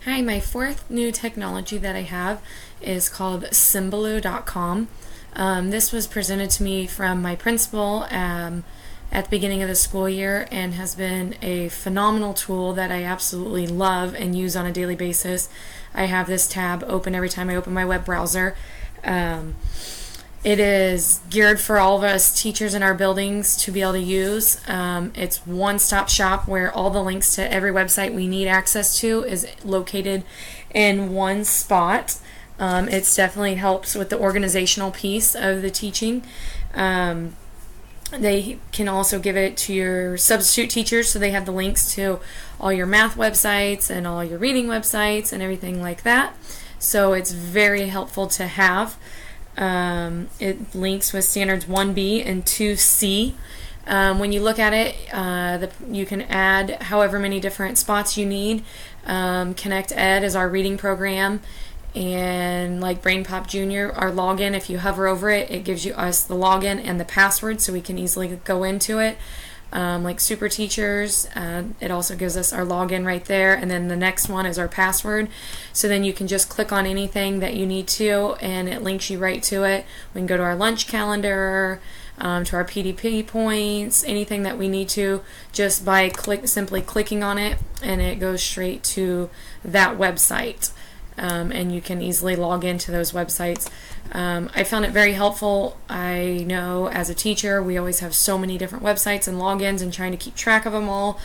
Hi, my fourth new technology that I have is called Symbaloo.com. This was presented to me from my principal at the beginning of the school year and has been a phenomenal tool that I absolutely love and use on a daily basis. I have this tab open every time I open my web browser. It is geared for all of us teachers in our buildings to be able to use. It's one-stop shop where all the links to every website we need access to is located in one spot. It definitely helps with the organizational piece of the teaching. They can also give it to your substitute teachers, so they have the links to all your math websites and all your reading websites and everything like that. So it's very helpful to have. It links with standards 1B and 2C. When you look at it, you can add however many different spots you need. Connect Ed is our reading program, and like Brain Pop Junior, our login, if you hover over it, it gives us the login and the password so we can easily go into it. Like Super Teachers, it also gives us our login right there, and then the next one is our password. So then you can just click on anything that you need to, and it links you right to it. We can go to our lunch calendar, to our PDP points, anything that we need to, just by simply clicking on it, and it goes straight to that website. And you can easily log into those websites. I found it very helpful. I know as a teacher we always have so many different websites and logins, and trying to keep track of them all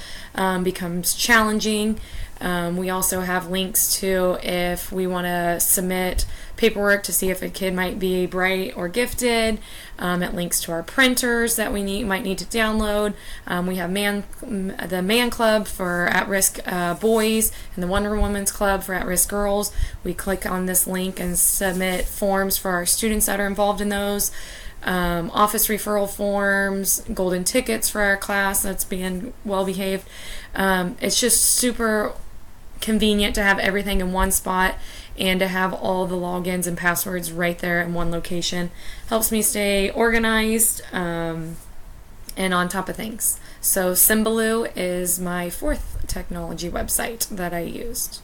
becomes challenging. We also have links to if we want to submit paperwork to see if a kid might be bright or gifted. It links to our printers that we might need to download. We have the Man Club for at-risk boys and the Wonder Woman's Club for at-risk girls. We click on this link and submit forms for our students that are involved in those. Office referral forms, golden tickets for our class that's being well behaved. It's just super convenient to have everything in one spot and to have all the logins and passwords right there in one location. Helps me stay organized and on top of things. So Symbaloo is my fourth technology website that I used.